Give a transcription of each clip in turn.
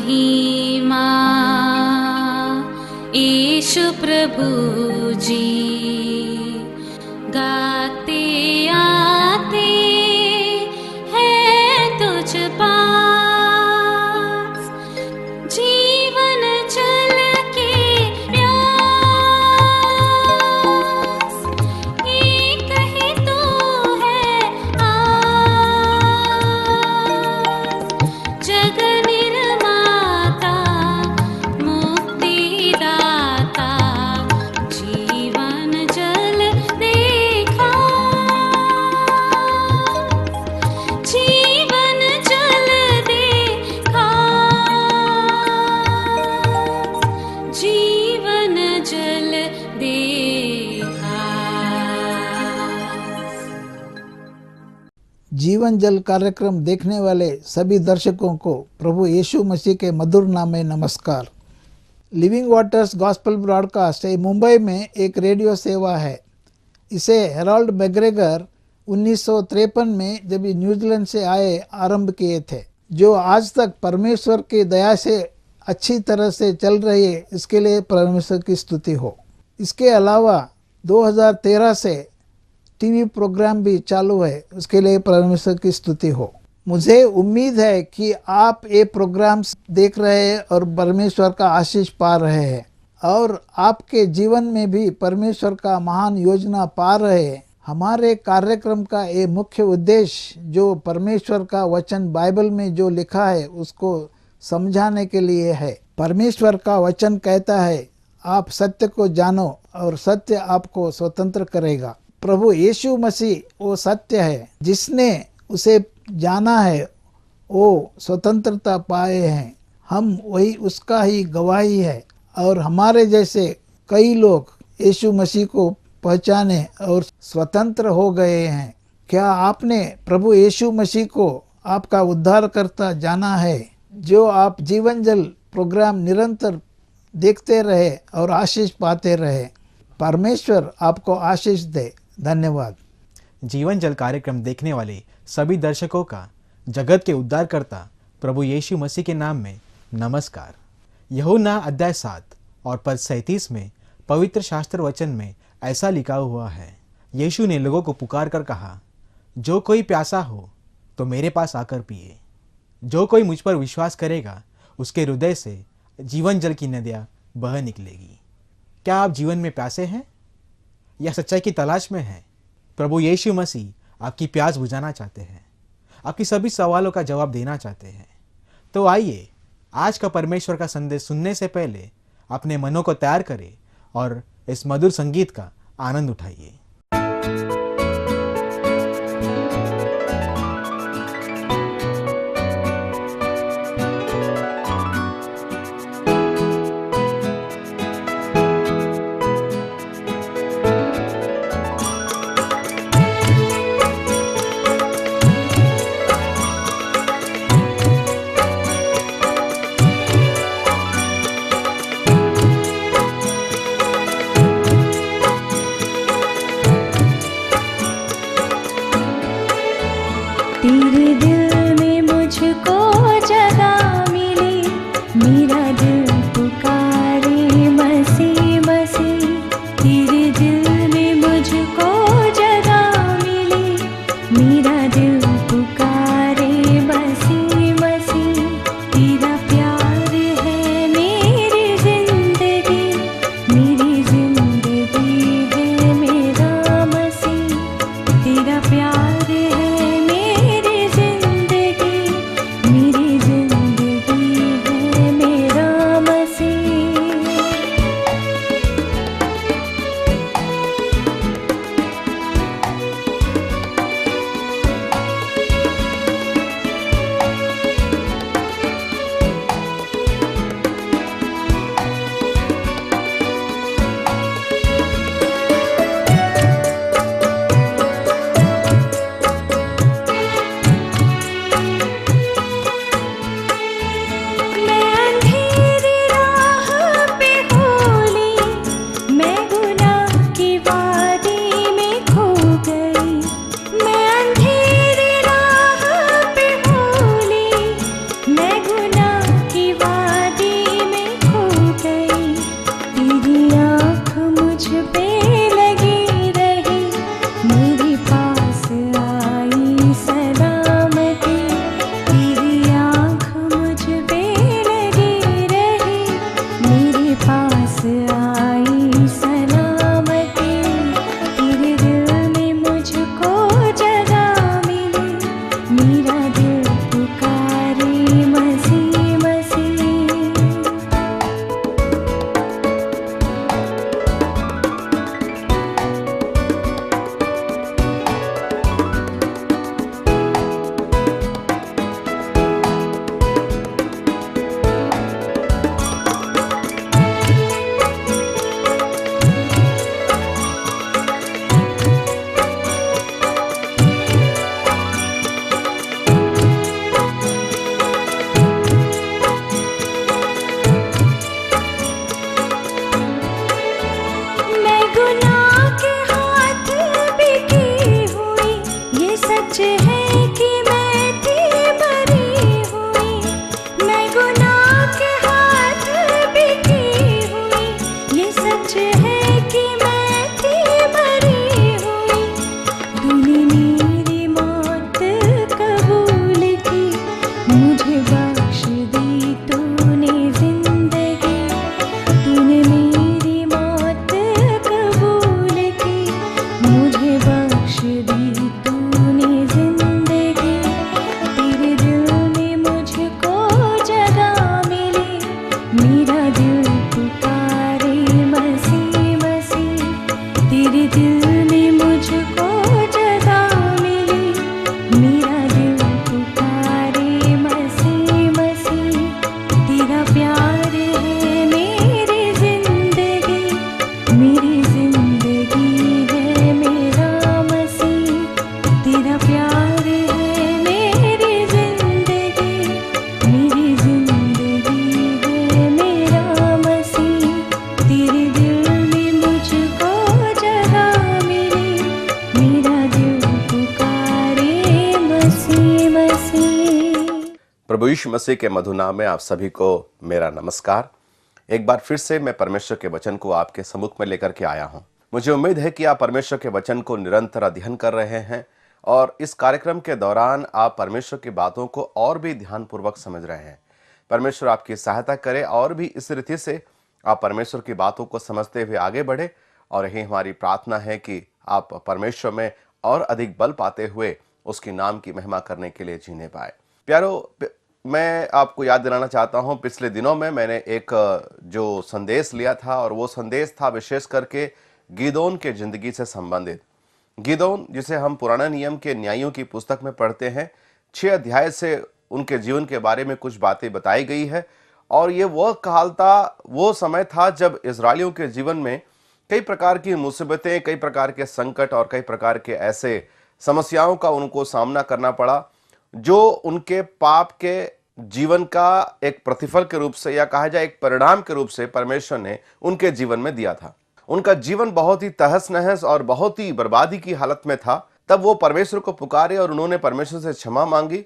महिमा यीशु प्रभु जी, गाते आते हैं तुझ पास, जीवन जल के प्यास, एक ही तू है आस, जग निर्माता मुक्तिदाता, जीवन जल देखा, जीवन जल देखा, जीवन जल देखा। जीवन जल कार्यक्रम देखने वाले सभी दर्शकों को प्रभु यीशु मसीह के मधुर नाम में नमस्कार। Living waters gospel broadcast Mumbai में एक रेडियो सेवा है। इसे हेराल्ड मैग्रेगर 1953 में जब न्यूजीलैंड से आए आरंभ किए थे, जो आज तक परमेश्वर की दया से अच्छी तरह से चल रही है। इसके लिए परमेश्वर की स्तुति हो। इसके अलावा 2013 से टीवी प्रोग्राम भी चालू है, उसके लिए परमेश्वर की स्तुति हो। मुझे उम्मीद है कि आप ये प्रोग्राम्स देख रहे हैं और परमेश्वर का आशीष पा रहे हैं, और आपके जीवन में भी परमेश्वर का महान योजना पा रहे हैं। हमारे कार्यक्रम का ये मुख्य उद्देश्य जो परमेश्वर का वचन बाइबल में जो लिखा है उसको समझाने के लिए है। परमेश्वर का वचन कहता है, आप सत्य को जानो और सत्य आपको स्वतंत्र करेगा। प्रभु यीशु मसीह वो सत्य है, जिसने उसे जाना है वो स्वतंत्रता पाए हैं। हम वही उसका ही गवाही है, और हमारे जैसे कई लोग यीशु मसीह को पहचाने और स्वतंत्र हो गए हैं। क्या आपने प्रभु यीशु मसीह को आपका उद्धारकर्ता जाना है? जो आप जीवन जल प्रोग्राम निरंतर देखते रहे और आशीष पाते रहे। परमेश्वर आपको आशीष दे। धन्यवाद। जीवन जल कार्यक्रम देखने वाले सभी दर्शकों का जगत के उद्धारकर्ता प्रभु यीशु मसीह के नाम में नमस्कार। यूहन्ना अध्याय 7 और पद 37 में पवित्र शास्त्र वचन में ऐसा लिखा हुआ है, यीशु ने लोगों को पुकार कर कहा, जो कोई प्यासा हो तो मेरे पास आकर पिए। जो कोई मुझ पर विश्वास करेगा उसके हृदय से जीवन जल की नदियाँ बह निकलेगी। क्या आप जीवन में प्यासे हैं या सच्चाई की तलाश में हैं? प्रभु यीशु मसीह आपकी प्यास बुझाना चाहते हैं, आपकी सभी सवालों का जवाब देना चाहते हैं। तो आइए आज का परमेश्वर का संदेश सुनने से पहले अपने मनों को तैयार करें और इस मधुर संगीत का आनंद उठाइए। यीशु मसीह के मधुर नाम में आप सभी को मेरा नमस्कार। एक बार फिर से मैं परमेश्वर के वचन को आपके सम्मुख में लेकर के आया हूं। मुझे उम्मीद है कि आप परमेश्वर के वचन को निरंतर अध्ययन कर रहे हैं और इस कार्यक्रम के दौरान आप परमेश्वर की बातों को और भी ध्यानपूर्वक समझ रहे हैं। परमेश्वर आपकी सहायता करे और भी इस रीति से आप परमेश्वर की बातों को समझते हुए आगे बढ़े। और यही हमारी प्रार्थना है कि आप परमेश्वर में और अधिक बल पाते हुए उसके नाम की महिमा करने के लिए जीने पाए। प्यारो, मैं आपको याद दिलाना चाहता हूं, पिछले दिनों में मैंने एक जो संदेश लिया था और वो संदेश था विशेष करके गिदोन के जिंदगी से संबंधित। गिदोन, जिसे हम पुराना नियम के न्यायों की पुस्तक में पढ़ते हैं, 6 अध्याय से उनके जीवन के बारे में कुछ बातें बताई गई है। और ये वो काल था, वो समय था जब इजरायलियों के जीवन में कई प्रकार की मुसीबतें, कई प्रकार के संकट और कई प्रकार के ऐसे समस्याओं का उनको सामना करना पड़ा, जो उनके पाप के जीवन का एक प्रतिफल के रूप से या कहा जाए एक परिणाम के रूप से परमेश्वर ने उनके जीवन में दिया था। उनका जीवन बहुत ही तहस नहस और बहुत ही बर्बादी की हालत में था। तब वो परमेश्वर को पुकारे और उन्होंने परमेश्वर से क्षमा मांगी।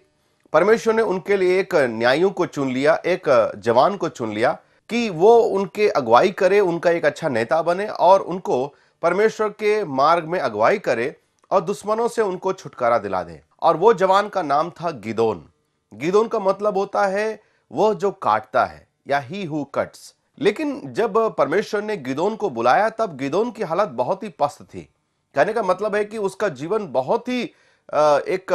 परमेश्वर ने उनके लिए एक न्यायियों को चुन लिया, एक जवान को चुन लिया कि वो उनके अगुवाई करे, उनका एक अच्छा नेता बने और उनको परमेश्वर के मार्ग में अगुवाई करे और दुश्मनों से उनको छुटकारा दिला दे। और वो जवान का नाम था गिदोन। गिदोन का मतलब होता है वो जो काटता है या ही हु कट्स। लेकिन जब परमेश्वर ने गिदोन को बुलाया तब गिदोन की हालत बहुत ही पस्त थी। कहने का मतलब है कि उसका जीवन बहुत ही एक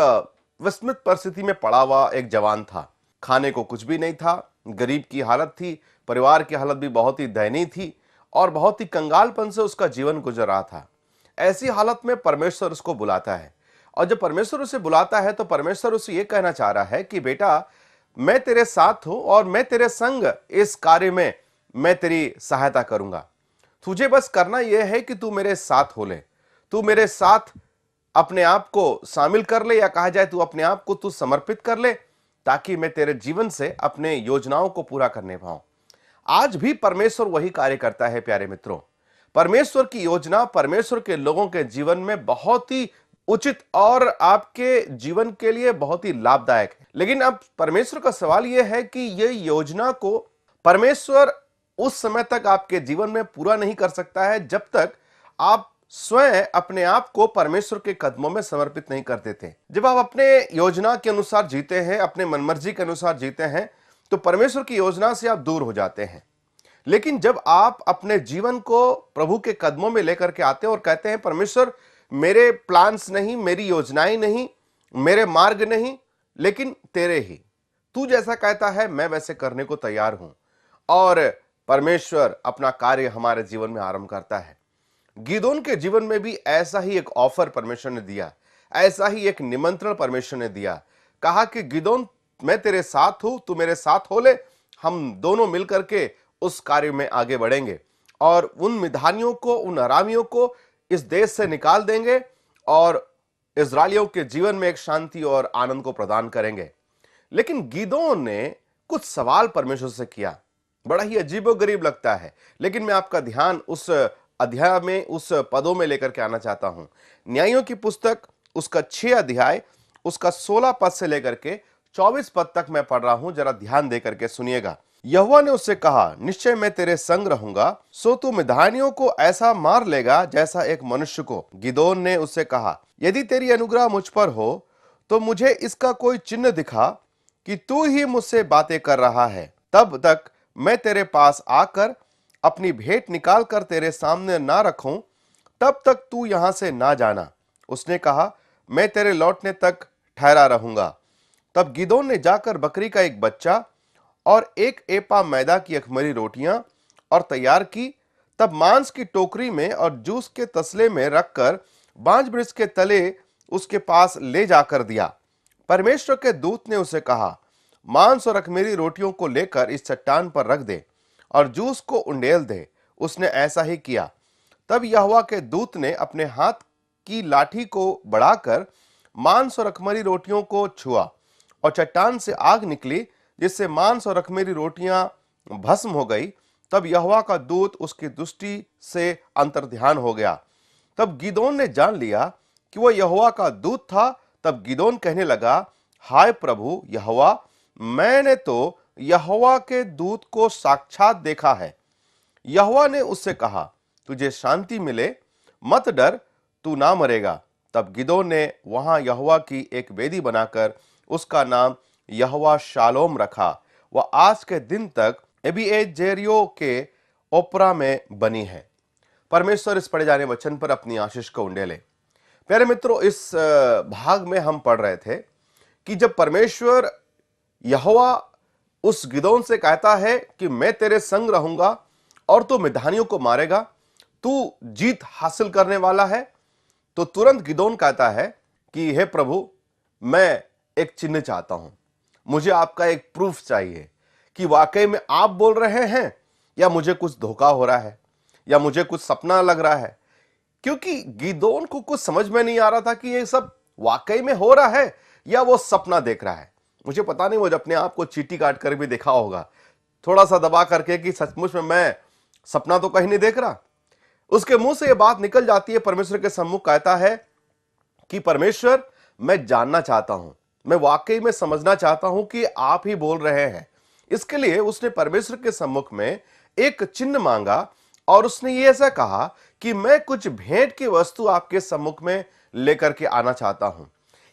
विस्मित परिस्थिति में पड़ा हुआ एक जवान था। खाने को कुछ भी नहीं था, गरीब की हालत थी, परिवार की हालत भी बहुत ही दयनीय थी और बहुत ही कंगालपन से उसका जीवन गुजर रहा था। ऐसी हालत में परमेश्वर उसको बुलाता है और जब परमेश्वर उसे बुलाता है तो परमेश्वर उसे यह कहना चाह रहा है कि बेटा, मैं तेरे साथ हूं और मैं तेरे संग इस कार्य में मैं तेरी सहायता करूंगा। तुझे बस करना यह है कि तू मेरे साथ हो ले, तू मेरे साथ अपने आप को शामिल कर ले या कहा जाए तू अपने आप को तू समर्पित कर ले, ताकि मैं तेरे जीवन से अपने योजनाओं को पूरा करने पाऊं। आज भी परमेश्वर वही कार्य करता है। प्यारे मित्रों, परमेश्वर की योजना परमेश्वर के लोगों के जीवन में बहुत ही उचित और आपके जीवन के लिए बहुत ही लाभदायक है। लेकिन अब परमेश्वर का सवाल यह है कि यह योजना को परमेश्वर उस समय तक आपके जीवन में पूरा नहीं कर सकता है जब तक आप स्वयं अपने आप को परमेश्वर के कदमों में समर्पित नहीं कर देते। जब आप अपने योजना के अनुसार जीते हैं, अपने मनमर्जी के अनुसार जीते हैं, तो परमेश्वर की योजना से आप दूर हो जाते हैं। लेकिन जब आप अपने जीवन को प्रभु के कदमों में लेकर के आते हैं और कहते हैं परमेश्वर, मेरे प्लान्स नहीं, मेरी योजनाएं नहीं, मेरे मार्ग नहीं, लेकिन तेरे ही, तू जैसा कहता है मैं वैसे करने को तैयार हूं, और परमेश्वर अपना कार्य हमारे जीवन में आरंभ करता है। गिदोन के जीवन में भी ऐसा ही एक ऑफर परमेश्वर ने दिया, ऐसा ही एक निमंत्रण परमेश्वर ने दिया। कहा कि गिदोन, मैं तेरे साथ हूं, तू मेरे साथ हो ले, हम दोनों मिलकर के उस कार्य में आगे बढ़ेंगे और उन मिधानियों को, उन अरामियों को इस देश से निकाल देंगे और इजरायलियों के जीवन में एक शांति और आनंद को प्रदान करेंगे। लेकिन गिदोन ने कुछ सवाल परमेश्वर से किया, बड़ा ही अजीबोगरीब लगता है। लेकिन मैं आपका ध्यान उस अध्याय में, उस पदों में लेकर के आना चाहता हूं। न्यायों की पुस्तक उसका 6 अध्याय उसका 16 पद से लेकर के 24 पद तक मैं पढ़ रहा हूं, जरा ध्यान देकर के सुनिएगा। यहोवा ने उससे कहा, निश्चय मैं तेरे संग रहूंगा, सो तू मिद्यानियों को ऐसा मार लेगा जैसा एक मनुष्य को। गिदोन ने उससे कहा, यदि तेरी अनुग्रह मुझ पर हो तो मुझे इसका कोई चिन्ह दिखा कि तू ही मुझसे बातें कर रहा है। तब तक मैं तेरे पास आकर अपनी भेंट निकाल कर तेरे सामने ना रखूं, तब तक तू यहां से ना जाना। उसने कहा, मैं तेरे लौटने तक ठहरा रहूंगा। तब गिदोन ने जाकर बकरी का एक बच्चा और 1 एपा मैदा की अखमरी रोटियां और तैयार की। तब मांस की टोकरी में और जूस के तसले में रखकर बांज वृक्ष के तले उसके पास ले जाकर दिया। परमेश्वर के दूत ने उसे कहा, मांस और अखमीरी रोटियों को लेकर इस चट्टान पर रख दे और जूस को उंडेल दे। उसने ऐसा ही किया। तब यहोवा के दूत ने अपने हाथ की लाठी को बढ़ाकर मांस और अखमीरी रोटियों को छुआ और चट्टान से आग निकली, जिससे मांस और अखमीरी रोटियां भस्म हो गई। तब यहोवा का दूत उसकी दृष्टि से अंतर्ध्यान हो गया। तब गिदोन ने जान लिया कि वह यहोवा का दूत था। तब गिदोन कहने लगा, हाय प्रभु यहोवा, मैंने तो यहोवा के दूत को साक्षात देखा है। यहोवा ने उससे कहा, तुझे शांति मिले, मत डर, तू ना मरेगा। तब गिदोन ने वहां यहोवा की एक वेदी बनाकर उसका नाम यहोवा शालोम रखा। वह आज के दिन तक एबीएजेरियो के ओपरा में बनी है। परमेश्वर इस पढ़े जाने वचन पर अपनी आशीष को उंडेले। प्यारे मित्रों, इस भाग में हम पढ़ रहे थे कि जब परमेश्वर यहोवा उस गिदोन से कहता है कि मैं तेरे संग रहूंगा और तू मिद्यानियों को मारेगा, तू जीत हासिल करने वाला है, तो तुरंत गिदोन कहता है कि हे प्रभु, मैं एक चिन्ह चाहता हूं, मुझे आपका एक प्रूफ चाहिए कि वाकई में आप बोल रहे हैं या मुझे कुछ धोखा हो रहा है या मुझे कुछ सपना लग रहा है। क्योंकि गिदोन को कुछ समझ में नहीं आ रहा था कि ये सब वाकई में हो रहा है या वो सपना देख रहा है। मुझे पता नहीं, वो अपने आप को चीटी काट कर भी देखा होगा, थोड़ा सा दबा करके कि सचमुच में मैं सपना तो कहीं नहीं देख रहा। उसके मुंह से ये बात निकल जाती है, परमेश्वर के सम्मुख कहता है कि परमेश्वर, मैं जानना चाहता हूं, मैं वाकई में समझना चाहता हूं कि आप ही बोल रहे हैं। इसके लिए उसने परमेश्वर के सम्मुख में एक चिन्ह मांगा और उसने ये ऐसा कहा कि मैं कुछ भेंट की वस्तु आपके सम्मुख में लेकर के आना चाहता हूं।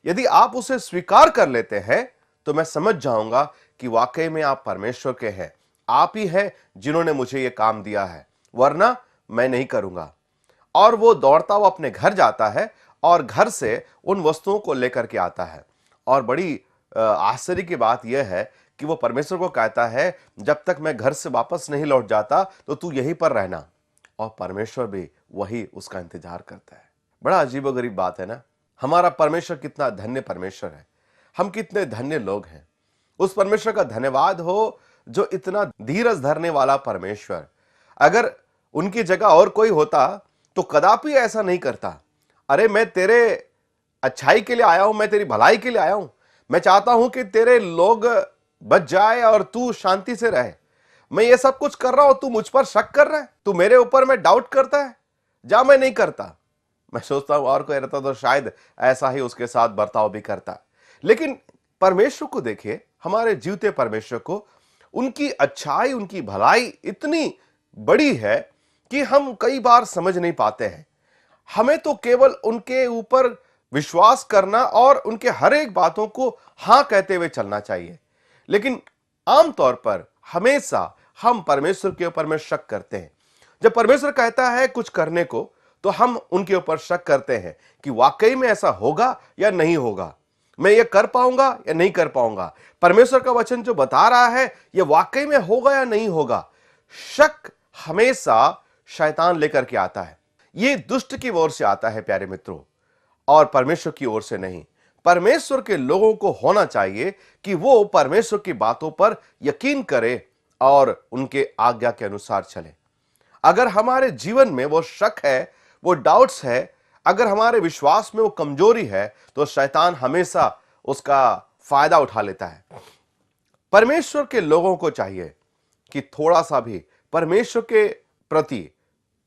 यदि आप उसे स्वीकार कर लेते हैं तो मैं समझ जाऊंगा कि वाकई में आप परमेश्वर के हैं, आप ही हैं जिन्होंने मुझे यह काम दिया है, वरना मैं नहीं करूंगा। और वो दौड़ता हुआ अपने घर जाता है और घर से उन वस्तुओं को लेकर के आता है। और बड़ी आश्चर्य की बात यह है कि वो परमेश्वर को कहता है, जब तक मैं घर से वापस नहीं लौट जाता तो तू यहीं पर रहना। और परमेश्वर भी वही उसका इंतजार करता है। बड़ा अजीबोगरीब बात है ना। हमारा परमेश्वर कितना धन्य परमेश्वर है, हम कितने धन्य लोग हैं। उस परमेश्वर का धन्यवाद हो जो इतना धीरज धरने वाला परमेश्वर। अगर उनकी जगह और कोई होता तो कदापि ऐसा नहीं करता। अरे, मैं तेरे अच्छाई के लिए आया हूं, मैं तेरी भलाई के लिए आया हूं, मैं चाहता हूं कि तेरे लोग बच जाए और तू शांति से रहे। मैं ये सब कुछ कर रहा हूं, तू मुझ पर शक कर रहा है, तू मेरे ऊपर में डाउट करता है। जा, मैं नहीं करता। मैं सोचता हूं और कोई रहता तो शायद ऐसा ही उसके साथ बर्ताव भी करता। लेकिन परमेश्वर को देखिए, हमारे जीवते परमेश्वर को, उनकी अच्छाई, उनकी भलाई इतनी बड़ी है कि हम कई बार समझ नहीं पाते हैं। हमें तो केवल उनके ऊपर विश्वास करना और उनके हर एक बातों को हां कहते हुए चलना चाहिए। लेकिन आमतौर पर हमेशा हम परमेश्वर के ऊपर में शक करते हैं। जब परमेश्वर कहता है कुछ करने को तो हम उनके ऊपर शक करते हैं कि वाकई में ऐसा होगा या नहीं होगा, मैं ये कर पाऊंगा या नहीं कर पाऊंगा, परमेश्वर का वचन जो बता रहा है ये वाकई में होगा या नहीं होगा। शक हमेशा शैतान लेकर के आता है। ये दुष्ट की ओर से आता है प्यारे मित्रों, और परमेश्वर की ओर से नहीं। परमेश्वर के लोगों को होना चाहिए कि वो परमेश्वर की बातों पर यकीन करे और उनके आज्ञा के अनुसार चले। अगर हमारे जीवन में वो शक है, वो डाउट्स है, अगर हमारे विश्वास में वो कमजोरी है, तो शैतान हमेशा उसका फायदा उठा लेता है। परमेश्वर के लोगों को चाहिए कि थोड़ा सा भी परमेश्वर के प्रति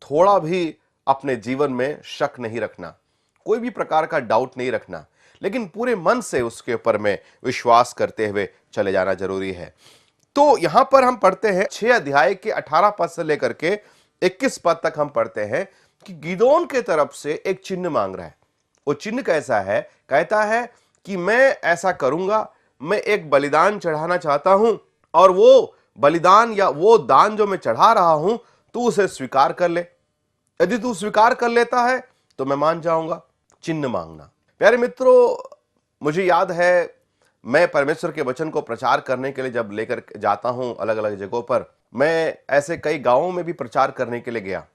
थोड़ा भी अपने जीवन में शक नहीं रखना, कोई भी प्रकार का डाउट नहीं रखना, लेकिन पूरे मन से उसके ऊपर में विश्वास करते हुए चले जाना जरूरी है। तो यहां पर हम पढ़ते हैं 6 अध्याय के 18 पद से लेकर के 21 पद तक हम पढ़ते हैं कि गिदोन के तरफ से एक चिन्ह मांग रहा है। वो चिन्ह कैसा है? कहता है कि मैं ऐसा करूंगा, मैं एक बलिदान चढ़ाना चाहता हूं और वो बलिदान या वो दान जो मैं चढ़ा रहा हूं तू उसे स्वीकार कर ले। यदि तू स्वीकार कर लेता है तो मैं मान जाऊंगा। चिन्ह मांगना। प्यारे मित्रों, मुझे याद है मैं परमेश्वर के वचन को प्रचार करने के लिए जब लेकर जाता हूं अलग अलग जगहों पर, मैं ऐसे कई गांवों में भी प्रचार करने के लिए गया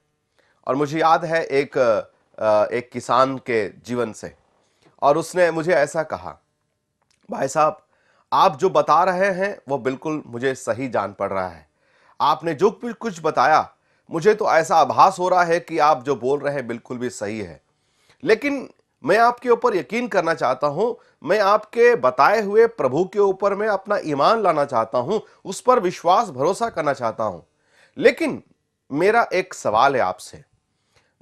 और मुझे याद है एक किसान के जीवन से, और उसने मुझे ऐसा कहा, भाई साहब आप जो बता रहे हैं वो बिल्कुल मुझे सही जान पड़ रहा है। आपने जो कुछ बताया मुझे तो ऐसा आभास हो रहा है कि आप जो बोल रहे हैं बिल्कुल भी सही है, लेकिन मैं आपके ऊपर यकीन करना चाहता हूं, मैं आपके बताए हुए प्रभु के ऊपर मैं अपना ईमान लाना चाहता हूं, उस पर विश्वास भरोसा करना चाहता हूं। लेकिन मेरा एक सवाल है आपसे,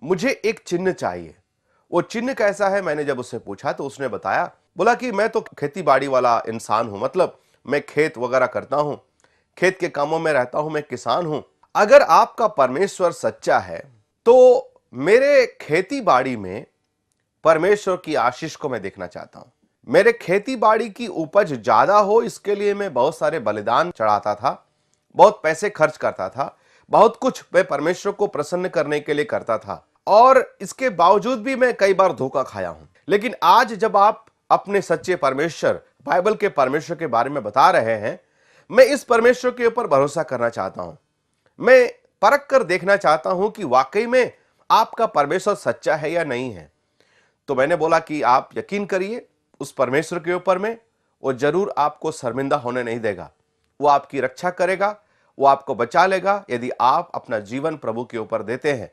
मुझे एक चिन्ह चाहिए। वो चिन्ह कैसा है? मैंने जब उससे पूछा तो उसने बताया, बोला कि मैं तो खेती बाड़ी वाला इंसान हूं, मतलब मैं खेत वगैरह करता हूं, खेत के कामों में रहता हूं, मैं किसान हूं। अगर आपका परमेश्वर सच्चा है तो मेरे खेती बाड़ी में परमेश्वर की आशीष को मैं देखना चाहता हूं। मेरे खेती बाड़ी की उपज ज्यादा हो, इसके लिए मैं बहुत सारे बलिदान चढ़ाता था, बहुत पैसे खर्च करता था, बहुत कुछ मैं परमेश्वर को प्रसन्न करने के लिए करता था, और इसके बावजूद भी मैं कई बार धोखा खाया हूं। लेकिन आज जब आप अपने सच्चे परमेश्वर, बाइबल के परमेश्वर के बारे में बता रहे हैं, मैं इस परमेश्वर के ऊपर भरोसा करना चाहता हूं। मैं परख कर देखना चाहता हूं कि वाकई में आपका परमेश्वर सच्चा है या नहीं है। तो मैंने बोला कि आप यकीन करिए उस परमेश्वर के ऊपर में, वो जरूर आपको शर्मिंदा होने नहीं देगा। वो आपकी रक्षा करेगा, वो आपको बचा लेगा यदि आप अपना जीवन प्रभु के ऊपर देते हैं।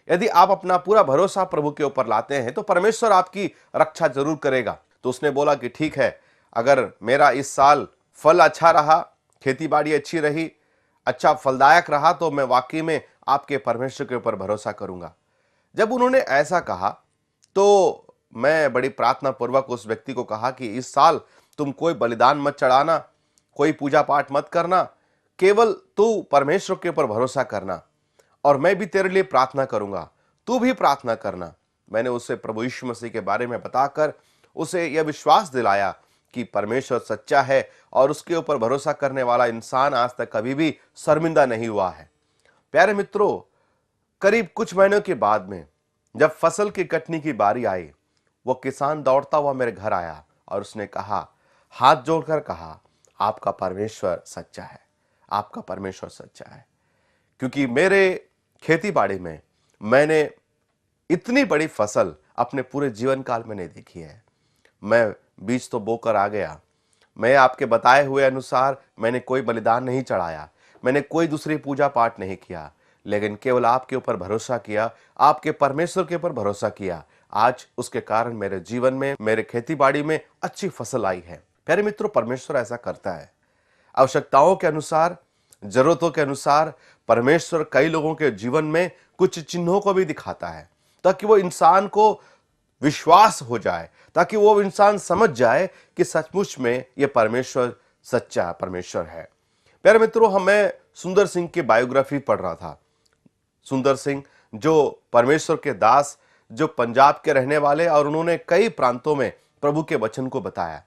यदि आप अपना पूरा भरोसा प्रभु के ऊपर लाते हैं तो परमेश्वर आपकी रक्षा जरूर करेगा। तो उसने बोला कि ठीक है, अगर मेरा इस साल फल अच्छा रहा, खेती बाड़ी अच्छी रही, अच्छा फलदायक रहा, तो मैं वाकई में आपके परमेश्वर के ऊपर भरोसा करूंगा। जब उन्होंने ऐसा कहा तो मैं बड़ी प्रार्थना पूर्वक उस व्यक्ति को कहा कि इस साल तुम कोई बलिदान मत चढ़ाना, कोई पूजा पाठ मत करना, केवल तू परमेश्वर के ऊपर भरोसा करना, और मैं भी तेरे लिए प्रार्थना करूंगा, तू भी प्रार्थना करना। मैंने उसे प्रभु यीशु मसीह के बारे में बताकर उसे यह विश्वास दिलाया कि परमेश्वर सच्चा है और उसके ऊपर भरोसा करने वाला इंसान आज तक कभी भी शर्मिंदा नहीं हुआ है। प्यारे मित्रों, करीब कुछ महीनों के बाद में जब फसल की कटनी की बारी आई, वो किसान दौड़ता हुआ मेरे घर आया और उसने कहा, हाथ जोड़कर कहा, आपका परमेश्वर सच्चा है, आपका परमेश्वर सच्चा है। क्योंकि मेरे खेती बाड़ी में मैंने इतनी बड़ी फसल अपने पूरे जीवन काल में नहीं देखी है। मैं बीज तो बोकर आ गया, मैं आपके बताए हुए अनुसार मैंने कोई बलिदान नहीं चढ़ाया, मैंने कोई दूसरी पूजा पाठ नहीं किया, लेकिन केवल आपके ऊपर भरोसा किया, आपके परमेश्वर के ऊपर भरोसा किया। आज उसके कारण मेरे जीवन में, मेरे खेती बाड़ी में अच्छी फसल आई है। प्यारे मित्रों, परमेश्वर ऐसा करता है। आवश्यकताओं के अनुसार, जरूरतों के अनुसार परमेश्वर कई लोगों के जीवन में कुछ चिन्हों को भी दिखाता है, ताकि वो इंसान को विश्वास हो जाए, ताकि वो इंसान समझ जाए कि सचमुच में ये परमेश्वर सच्चा परमेश्वर है। प्यारे मित्रों, मैं सुंदर सिंह की बायोग्राफी पढ़ रहा था। सुंदर सिंह जो परमेश्वर के दास, जो पंजाब के रहने वाले, और उन्होंने कई प्रांतों में प्रभु के वचन को बताया।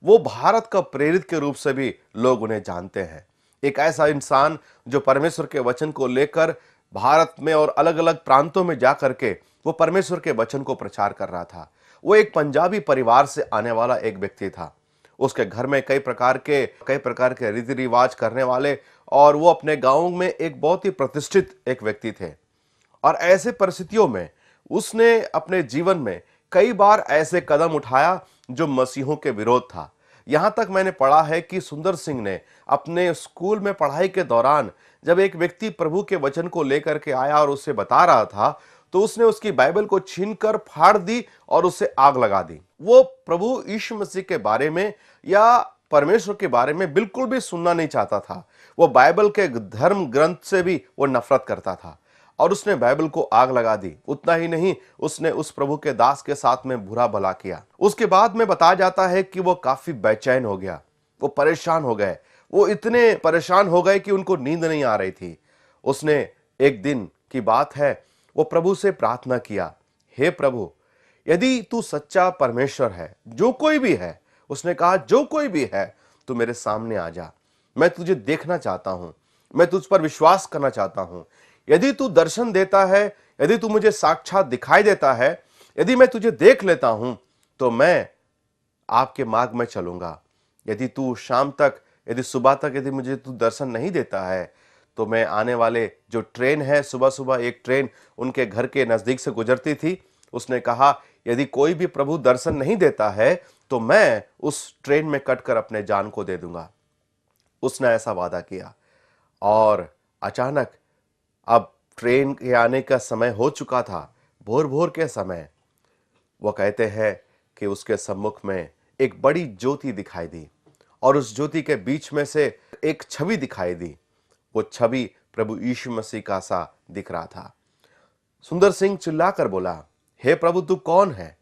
वो भारत का प्रेरित के रूप से भी लोग उन्हें जानते हैं। एक ऐसा इंसान जो परमेश्वर के वचन को लेकर भारत में और अलग अलग प्रांतों में जाकर के वो परमेश्वर के वचन को प्रचार कर रहा था। वो एक पंजाबी परिवार से आने वाला एक व्यक्ति था। उसके घर में कई प्रकार के रीति रिवाज करने वाले, और वो अपने गांव में एक बहुत ही प्रतिष्ठित एक व्यक्ति थे। और ऐसे परिस्थितियों में उसने अपने जीवन में कई बार ऐसे कदम उठाया जो मसीहों के विरोध था। यहां तक मैंने पढ़ा है कि सुंदर सिंह ने अपने स्कूल में पढ़ाई के दौरान जब एक व्यक्ति प्रभु के वचन को लेकर के आया और उसे बता रहा था, तो उसने उसकी बाइबल को छीनकर फाड़ दी और उसे आग लगा दी। वो प्रभु यीशु मसीह के बारे में या परमेश्वर के बारे में बिल्कुल भी सुनना नहीं चाहता था। वो बाइबल के धर्म ग्रंथ से भी वो नफरत करता था और उसने बाइबल को आग लगा दी। उतना ही नहीं, उसने उस प्रभु के दास के साथ में बुरा भला किया। उसके बाद में बताया जाता है कि वो काफी बेचैन हो गया, वो परेशान हो गए। वो इतने परेशान हो गए कि उनको नींद नहीं आ रही थी। उसने एक दिन की बात है, वो प्रभु से प्रार्थना किया, हे प्रभु, यदि तू सच्चा परमेश्वर है, जो कोई भी है, उसने कहा जो कोई भी है, तू मेरे सामने आ जा। मैं तुझे देखना चाहता हूं, मैं तुझ पर विश्वास करना चाहता हूं। यदि तू दर्शन देता है, यदि तू मुझे साक्षात दिखाई देता है, यदि मैं तुझे देख लेता हूं, तो मैं आपके मार्ग में चलूंगा। यदि तू शाम तक, यदि सुबह तक यदि मुझे तू दर्शन नहीं देता है, तो मैं आने वाले जो ट्रेन है, सुबह सुबह एक ट्रेन उनके घर के नजदीक से गुजरती थी। उसने कहा यदि कोई भी प्रभु दर्शन नहीं देता है तो मैं उस ट्रेन में कटकर अपने जान को दे दूंगा। उसने ऐसा वादा किया और अचानक अब ट्रेन के आने का समय हो चुका था, भोर भोर के समय। वो कहते हैं कि उसके सम्मुख में एक बड़ी ज्योति दिखाई दी और उस ज्योति के बीच में से एक छवि दिखाई दी। वो छवि प्रभु यीशु मसीह का सा दिख रहा था। सुंदर सिंह चिल्लाकर बोला, हे प्रभु, तू कौन है?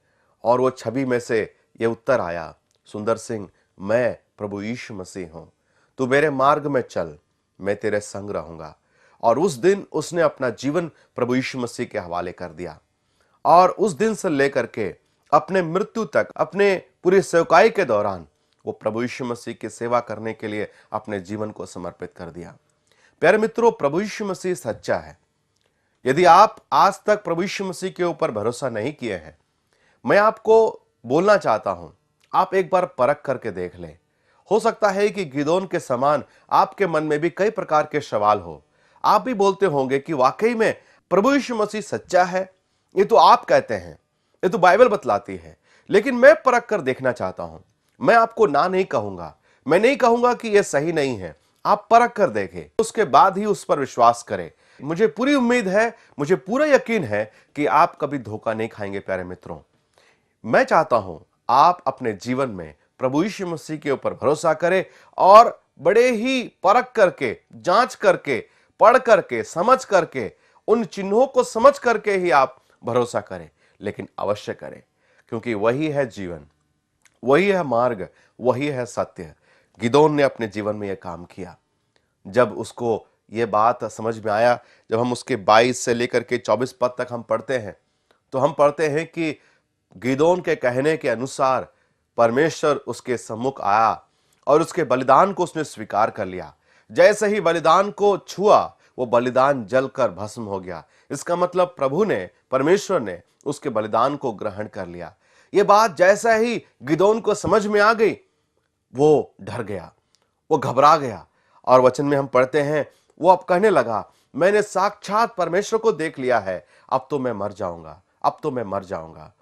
और वो छवि में से ये उत्तर आया, सुंदर सिंह, मैं प्रभु यीशु मसीह हूं, तू मेरे मार्ग में चल, मैं तेरे संग रहूंगा। और उस दिन उसने अपना जीवन प्रभु यीशु मसीह के हवाले कर दिया और उस दिन से लेकर के अपने मृत्यु तक, अपने पूरी सेवकाई के दौरान वो प्रभु यीशु मसीह की सेवा करने के लिए अपने जीवन को समर्पित कर दिया। प्यारे मित्रों, प्रभु यीशु मसीह सच्चा है। यदि आप आज तक प्रभु यीशु मसीह के ऊपर भरोसा नहीं किए हैं, मैं आपको बोलना चाहता हूं, आप एक बार परख करके देख लें। हो सकता है कि गिदोन के समान आपके मन में भी कई प्रकार के सवाल हो। आप भी बोलते होंगे कि वाकई में प्रभु यीशु मसीह सच्चा है, ये तो आप कहते हैं, ये तो बाइबल बतलाती है, लेकिन मैं परख कर देखना चाहता हूं। मैं आपको ना नहीं कहूंगा, मैं नहीं कहूंगा कि यह सही नहीं है। आप परख कर देखें, उसके बाद ही उस पर विश्वास करें। मुझे पूरी उम्मीद है, मुझे पूरा यकीन है कि आप कभी धोखा नहीं खाएंगे। प्यारे मित्रों, मैं चाहता हूं आप अपने जीवन में प्रभु यीशु मसीह के ऊपर भरोसा करें और बड़े ही परख करके, जांच करके, पढ़ करके, समझ करके, उन चिन्हों को समझ करके ही आप भरोसा करें, लेकिन अवश्य करें, क्योंकि वही है जीवन, वही है मार्ग, वही है सत्य। गिदोन ने अपने जीवन में यह काम किया। जब उसको ये बात समझ में आया, जब हम उसके 22 से लेकर के 24 पद तक हम पढ़ते हैं, तो हम पढ़ते हैं कि गिदोन के कहने के अनुसार परमेश्वर उसके सम्मुख आया और उसके बलिदान को उसने स्वीकार कर लिया। जैसे ही बलिदान को छुआ, वो बलिदान जलकर भस्म हो गया। इसका मतलब प्रभु ने, परमेश्वर ने उसके बलिदान को ग्रहण कर लिया। ये बात जैसा ही गिदोन को समझ में आ गई, वो डर गया, वो घबरा गया और वचन में हम पढ़ते हैं, वो अब कहने लगा, मैंने साक्षात परमेश्वर को देख लिया है, अब तो मैं मर जाऊंगा, अब तो मैं मर जाऊंगा।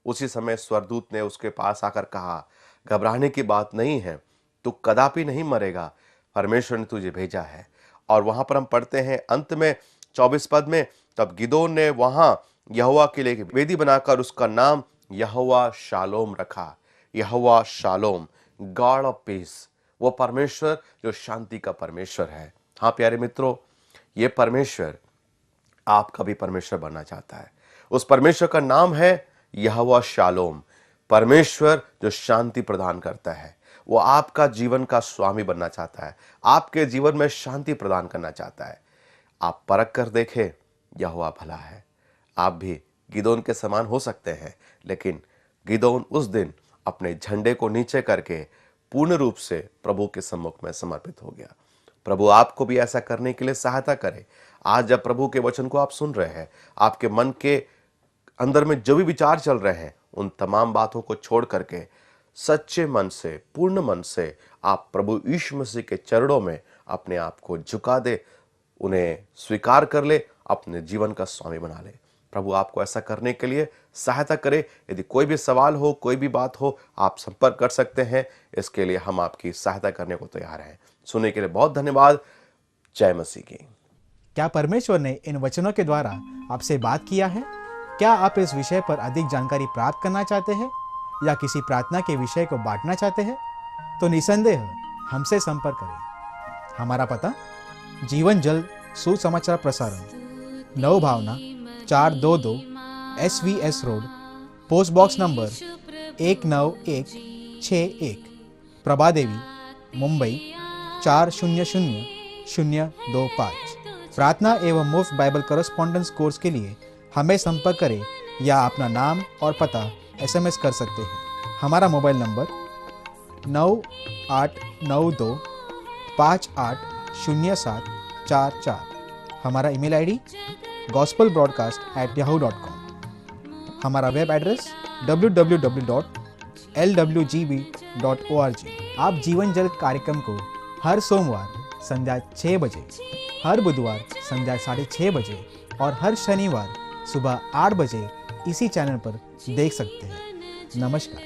उसी समय स्वर्गदूत ने उसके पास आकर कहा, घबराने की बात नहीं है, तू कदापि नहीं मरेगा, परमेश्वर ने तुझे भेजा है। और वहां पर हम पढ़ते हैं अंत में 24 पद में, तब गिदोन ने वहां यहोवा के लिए वेदी बनाकर उसका नाम यहोवा शालोम रखा। यहोवा शालोम, गॉड ऑफ पीस, वो परमेश्वर जो शांति का परमेश्वर है। हाँ प्यारे मित्रों, ये परमेश्वर आपका भी परमेश्वर बनना चाहता है। उस परमेश्वर का नाम है यहोवा शालोम, परमेश्वर जो शांति प्रदान करता है। वो आपका जीवन का स्वामी बनना चाहता है, आपके जीवन में शांति प्रदान करना चाहता है। आप परख कर देखें, यहोवा भला है। आप भी गिदोन के समान हो सकते हैं, लेकिन गिदोन उस दिन अपने झंडे को नीचे करके पूर्ण रूप से प्रभु के सम्मुख में समर्पित हो गया। प्रभु आपको भी ऐसा करने के लिए सहायता करे। आज जब प्रभु के वचन को आप सुन रहे हैं, आपके मन के अंदर में जो भी विचार चल रहे हैं, उन तमाम बातों को छोड़ करके सच्चे मन से, पूर्ण मन से आप प्रभु यीशु मसीह के चरणों में अपने आप को झुका दे, उन्हें स्वीकार कर ले, अपने जीवन का स्वामी बना ले। प्रभु आपको ऐसा करने के लिए सहायता करे। यदि कोई भी सवाल हो, कोई भी बात हो, आप संपर्क कर सकते हैं। इसके लिए हम आपकी सहायता करने को तैयार हैं। सुनने के लिए बहुत धन्यवाद। जय मसीह की। क्या परमेश्वर ने इन वचनों के द्वारा आपसे बात किया है? क्या आप इस विषय पर अधिक जानकारी प्राप्त करना चाहते हैं या किसी प्रार्थना के विषय को बांटना चाहते हैं? तो निसंदेह हमसे संपर्क करें। हमारा पता, जीवन जल सुसमाचार प्रसारण, नव भावना 422 SVS road, post box number 19161, Prabhadevi, Mumbai 400025। प्रार्थना एवं मुफ्त बाइबल करस्पॉन्डेंस कोर्स के लिए हमें संपर्क करें या अपना नाम और पता SMS कर सकते हैं। हमारा मोबाइल नंबर 9892580744। हमारा ईमेल ID gospelbroadcast@yahoo.com। हमारा वेब एड्रेस www.lwgb.org। आप जीवन जल कार्यक्रम को हर सोमवार संध्या 6 बजे, हर बुधवार संध्या 6:30 बजे और हर शनिवार सुबह 8 बजे इसी चैनल पर देख सकते हैं। नमस्कार।